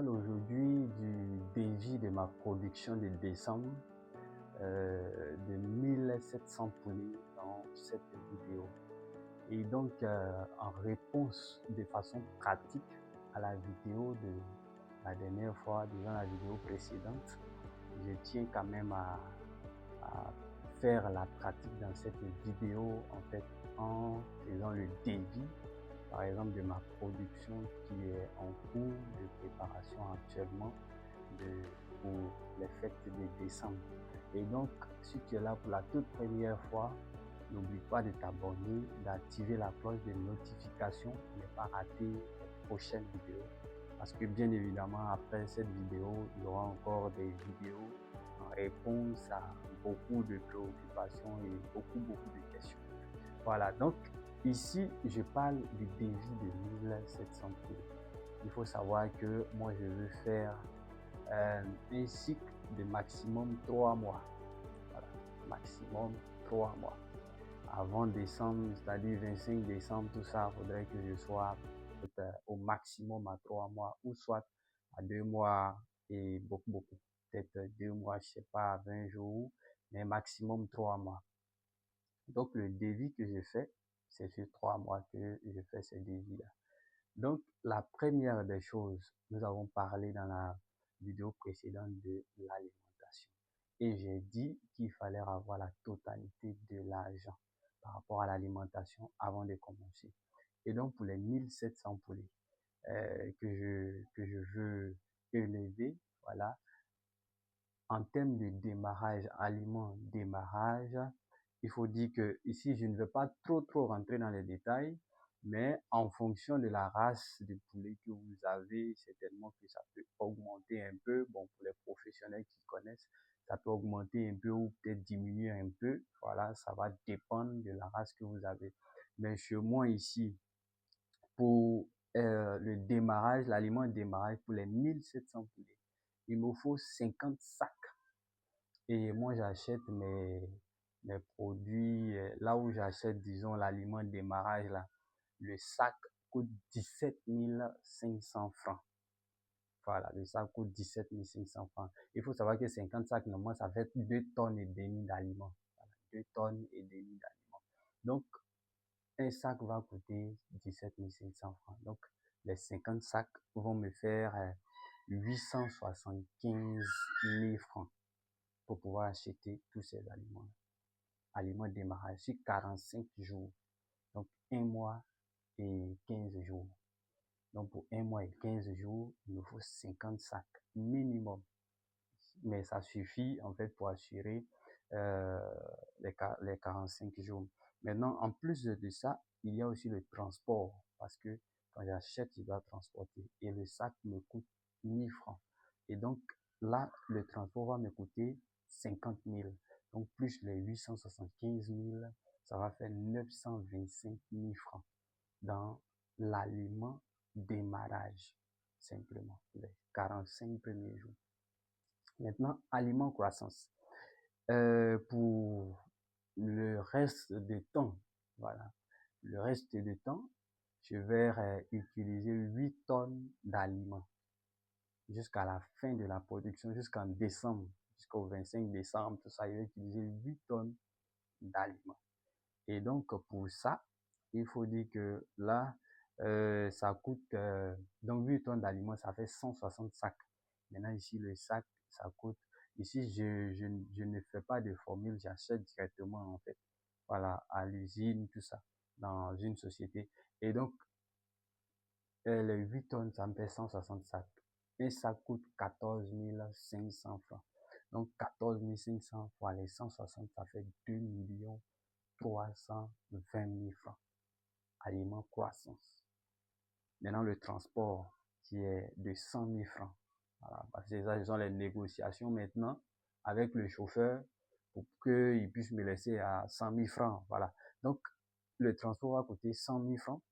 parle aujourd'hui du devis de ma production de décembre de 1700 poulets dans cette vidéo. Et donc, en réponse de façon pratique à la vidéo de la dernière fois, disons la vidéo précédente, je tiens quand même à faire la pratique dans cette vidéo, en fait, en faisant le devis, par exemple, de ma production qui est en cours de préparation actuellement pour les fêtes de décembre. Et donc, si tu es là pour la toute première fois, n'oublie pas de t'abonner, d'activer la cloche de notification pour ne pas rater les prochaines vidéos. Parce que bien évidemment, après cette vidéo, il y aura encore des vidéos en réponse à beaucoup de préoccupations et beaucoup de questions. Voilà, donc ici, je parle du devis de 1700 poulets. Il faut savoir que moi, je veux faire un cycle de maximum 3 mois. Voilà, maximum 3 mois. Avant décembre, c'est-à-dire 25 décembre, tout ça, il faudrait que je sois au maximum à 3 mois ou soit à 2 mois et beaucoup. Peut-être 2 mois, je sais pas, 20 jours, mais maximum 3 mois. Donc, le devis que je fais, c'est sur 3 mois que je fais ce devis-là. Donc, la première des choses, nous avons parlé dans la vidéo précédente de l'alimentation. Et j'ai dit qu'il fallait avoir la totalité de l'argent par rapport à l'alimentation avant de commencer. Et donc, pour les 1700 poulets que je veux élever, voilà, en termes de démarrage, démarrage, il faut dire que ici, je ne vais pas trop rentrer dans les détails, mais en fonction de la race de poulet que vous avez, certainement que ça peut augmenter un peu. Bon, pour les professionnels qui connaissent, ça peut augmenter un peu ou peut-être diminuer un peu. Voilà, ça va dépendre de la race que vous avez. Mais chez moi ici, pour le démarrage, l'aliment de démarrage pour les 1700 poulets, il me faut 50 sacs. Et moi, j'achète mes produits, là où j'achète, disons, l'aliment de démarrage, là, le sac coûte 17 500 francs. Voilà, le sac coûte 17 500 francs. Il faut savoir que 50 sacs, normalement, ça fait 2 tonnes et demie d'aliments. Voilà, 2 tonnes et demie d'aliments. Donc, un sac va coûter 17 500 francs. Donc, les 50 sacs vont me faire 875 000 francs pour pouvoir acheter tous ces aliments. Aliments de démarrage sur 45 jours. Donc, 1 mois et 15 jours. Donc, pour 1 mois et 15 jours, il nous faut 50 sacs minimum. Mais ça suffit, en fait, pour assurer les 45 jours. Maintenant, en plus de ça, il y a aussi le transport. Parce que quand j'achète, je dois transporter. Et le sac me coûte 1000 francs. Et donc, là, le transport va me coûter 50 000. Donc, plus les 875 000, ça va faire 925 000 francs dans l'aliment démarrage, simplement, les 45 premiers jours. Maintenant, aliment croissance. Pour le reste du temps, voilà, le reste du temps, je vais utiliser 8 tonnes d'aliments jusqu'à la fin de la production, jusqu'en décembre, jusqu'au 25 décembre, tout ça, je vais utiliser 8 tonnes d'aliments. Et donc, pour ça, il faut dire que là, ça coûte, donc 8 tonnes d'aliments, ça fait 160 sacs. Maintenant, ici, le sac, ça coûte, ici, je ne fais pas de formule, j'achète directement, en fait, voilà, à l'usine, tout ça, dans une société. Et donc, les 8 tonnes, ça me fait 160 sacs. Et ça coûte 14 500 francs. Donc, 14 500 fois les 160, ça fait 2 320 000 francs. Aliments croissance. Maintenant, le transport qui est de 100 000 francs. Voilà, parce que ça, ce sont les négociations maintenant avec le chauffeur pour qu'il puisse me laisser à 100 000 francs. Voilà. Donc, le transport va coûter 100 000 francs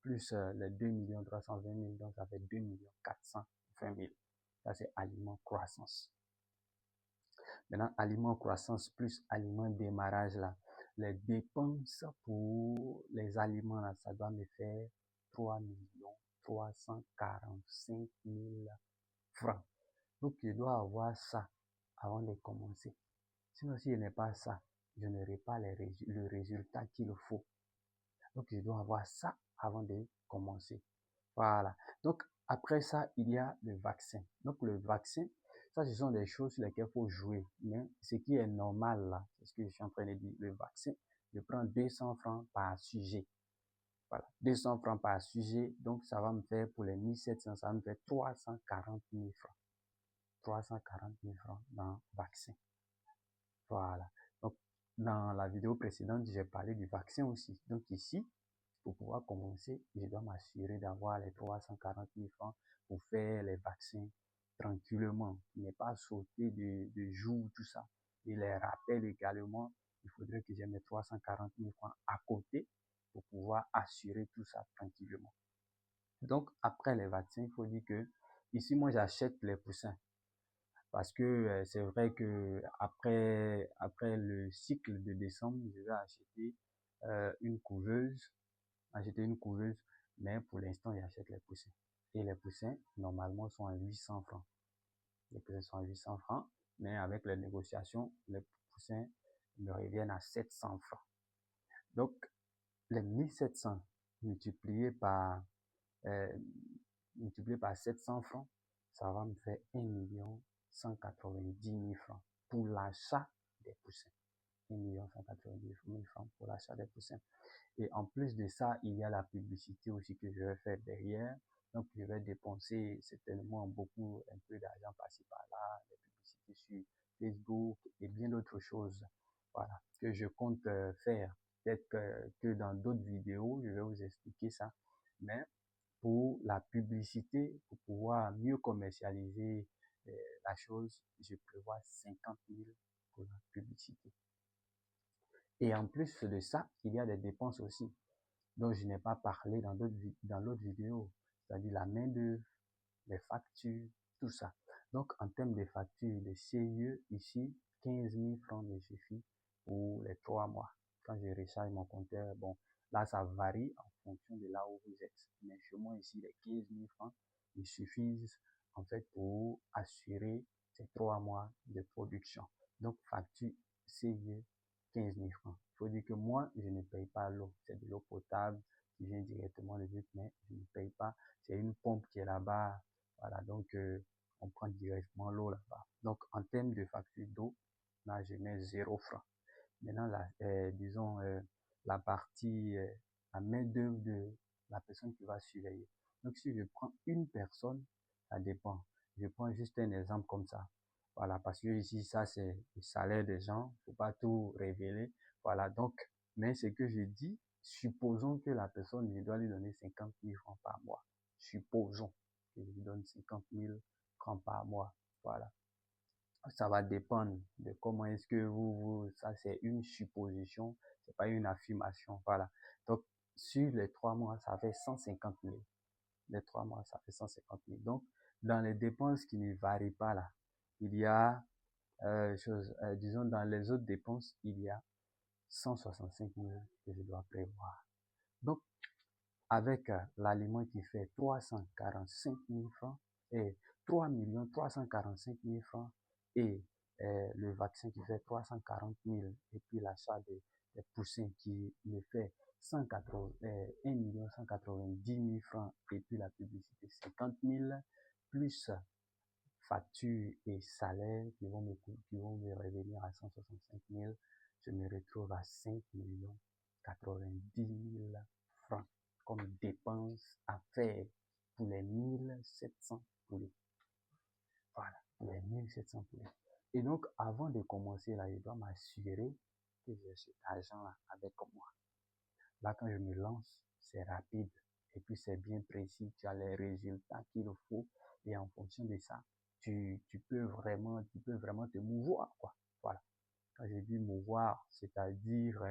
plus les 2 320 000. Donc, ça fait 2 420 000. Ça, c'est aliment croissance. Maintenant, aliment croissance plus aliment démarrage là. Les dépenses pour les aliments là, ça doit me faire 3 345 000 francs. Donc, je dois avoir ça avant de commencer. Sinon, si je n'ai pas ça, je n'aurai pas le résultat qu'il faut. Donc, je dois avoir ça avant de commencer. Voilà. Donc, après ça, il y a le vaccin. Donc, le vaccin, ça, ce sont des choses sur lesquelles il faut jouer. Mais ce qui est normal là, c'est ce que je suis en train de dire. Le vaccin, je prends 200 francs par sujet. Voilà. 200 francs par sujet. Donc, ça va me faire pour les 1700, ça va me faire 340 000 francs. 340 000 francs dans le vaccin. Voilà. Donc, dans la vidéo précédente, j'ai parlé du vaccin aussi. Donc, ici, pour pouvoir commencer, je dois m'assurer d'avoir les 340 000 francs pour faire les vaccins tranquillement, ne pas sauter de jour, tout ça. Et les rappels également, il faudrait que j'ai mes 340 000 francs à côté pour pouvoir assurer tout ça tranquillement. Donc, après les vaccins, il faut dire que ici, moi, j'achète les poussins. Parce que c'est vrai que après le cycle de décembre, je vais une couveuse, acheter une couveuse, mais pour l'instant, j'achète les poussins. Et les poussins, normalement, sont à 800 francs. Les poussins sont à 800 francs, mais avec les négociations, les poussins me reviennent à 700 francs. Donc, les 1700 multipliés par, euh, multiplié par 700 francs, ça va me faire 1 190 000 francs pour l'achat des poussins. 1 190 000 francs pour l'achat des poussins. Et en plus de ça, il y a la publicité aussi que je vais faire derrière. Donc, je vais dépenser certainement beaucoup, un peu d'argent par-ci par-là, des publicités sur Facebook et bien d'autres choses. Voilà, que je compte faire. Peut-être que dans d'autres vidéos, je vais vous expliquer ça. Mais pour la publicité, pour pouvoir mieux commercialiser la chose, je prévois 50 000 pour la publicité. Et en plus de ça, il y a des dépenses aussi dont je n'ai pas parlé dans l'autre vidéo, c'est-à-dire la main-d'œuvre, les factures, tout ça. Donc, en termes de factures, de CIE, ici, 15 000 francs me suffit pour les 3 mois. Quand je recharge mon compteur, bon, là, ça varie en fonction de là où vous êtes. Mais chez moi, ici, les 15 000 francs, ils suffisent, en fait, pour assurer ces 3 mois de production. Donc, facture CIE, 15 000 francs. Il faut dire que moi, je ne paye pas l'eau. C'est de l'eau potable qui vient directement de l'huile, mais je ne paye pas. C'est une pompe qui est là-bas. Voilà, donc on prend directement l'eau là-bas. Donc, en termes de facture d'eau, là, je mets 0 francs. Maintenant, disons, la partie, la main-d'œuvre de la personne qui va surveiller. Donc, si je prends une personne, ça dépend. Je prends juste un exemple comme ça. Voilà, parce que ici, ça, c'est le salaire des gens. Faut pas tout révéler. Voilà, donc, mais ce que je dis, supposons que la personne, je dois lui donner 50 000 francs par mois. Supposons que je lui donne 50 000 francs par mois. Voilà. Ça va dépendre de comment est-ce que ça c'est une supposition, c'est pas une affirmation, voilà. Donc, sur les 3 mois, ça fait 150 000. Les 3 mois, ça fait 150 000. Donc, dans les dépenses qui ne varient pas là, il y a, disons, dans les autres dépenses, il y a 165 000 que je dois prévoir. Donc, avec l'aliment qui fait 345 000 francs et 3 345 000 francs et le vaccin qui fait 340 000 et puis l'achat des poussins qui me fait 1 190 000 francs et puis la publicité 50 000 plus factures et salaires qui vont me revenir à 165 000, je me retrouve à 5 90 000 francs comme dépense à faire pour les 1700 poulets. Voilà, pour les 1700 poulets. Et donc, avant de commencer là, je dois m'assurer que j'ai cet argent-là avec moi. Là, quand je me lance, c'est rapide. Et puis, c'est bien précis. Tu as les résultats qu'il faut. Et en fonction de ça, tu peux vraiment te mouvoir, quoi. Voilà. Quand je dis mouvoir, c'est-à-dire,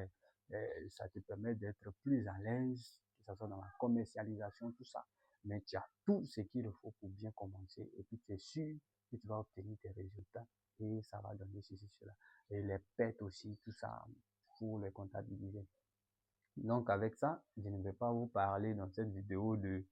ça te permet d'être plus à l'aise, que ce soit dans la commercialisation, tout ça. Mais tu as tout ce qu'il faut pour bien commencer. Et puis, tu es sûr que tu vas obtenir tes résultats. Et ça va donner ceci, cela. Et les pertes aussi, tout ça, pour les comptabiliser. Donc avec ça, je ne vais pas vous parler dans cette vidéo de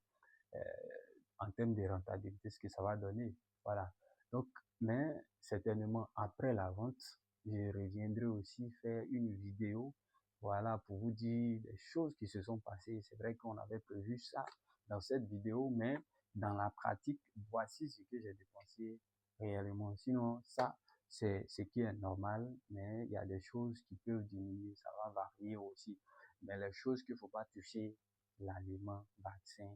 en termes de rentabilité, ce que ça va donner. Voilà. Donc, mais certainement après la vente, je reviendrai aussi faire une vidéo, voilà, pour vous dire des choses qui se sont passées. C'est vrai qu'on avait prévu ça dans cette vidéo, mais dans la pratique, voici ce que j'ai dépensé réellement. Sinon, ça, c'est ce qui est normal, mais il y a des choses qui peuvent diminuer, ça va varier aussi. Mais les choses qu'il ne faut pas toucher, l'aliment, vaccin,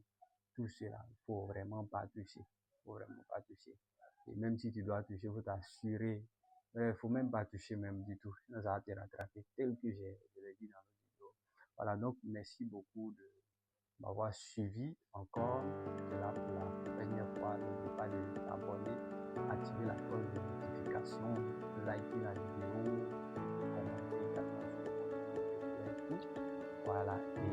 tout cela, il faut vraiment pas toucher. Il faut vraiment pas toucher. Et même si tu dois toucher, il faut t'assurer. Il faut même pas toucher même du tout. Sinon, ça va te rattraper tel que je l'ai dit dans la vidéo. Voilà, donc merci beaucoup de m'avoir suivi encore. C'est là pour la première fois. N'oubliez pas de t'abonner, activer la cloche de notification, liker la vidéo, commenter également sur votre compte. Voilà. Et